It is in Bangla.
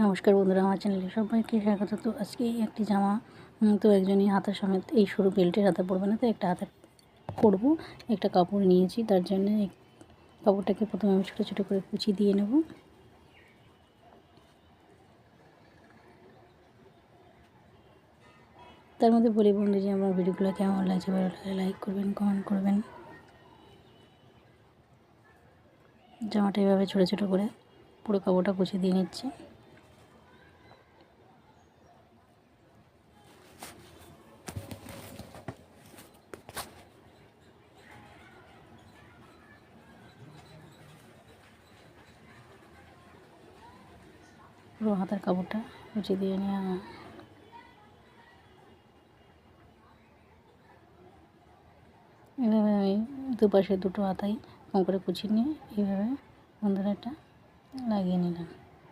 নমস্কার বন্ধুরা, আমার চ্যানেলে সবাইকে স্বাগত। তো আজকে একটি জামা তো একজনই হাতা সমেত এই সরু বেল্টের হাতা পরবে না, তো একটা হাতা করব। একটা কাপড় নিয়েছি, তার জন্য এই কাপড়টাকে প্রথমে আমি ছোটো ছোটো করে কুচি দিয়ে নেব। তার মধ্যে বলি বন্ধু যে আমার ভিডিওগুলো কেমন লাগছে, ভালো লাগলে লাইক করবেন, কমেন্ট করবেন। জামাটা এভাবে ছোটো ছোটো করে পুরো কাপড়টা কুচি দিয়ে নিচ্ছি। পুরো হাতার কাপড়টা কুচি দিয়ে নেওয়া। এভাবে আমি দুপাশে দুটো হাতাই কম করে কুচি নিয়ে এইভাবে বন্ধুরা এটা লাগিয়ে নিলাম।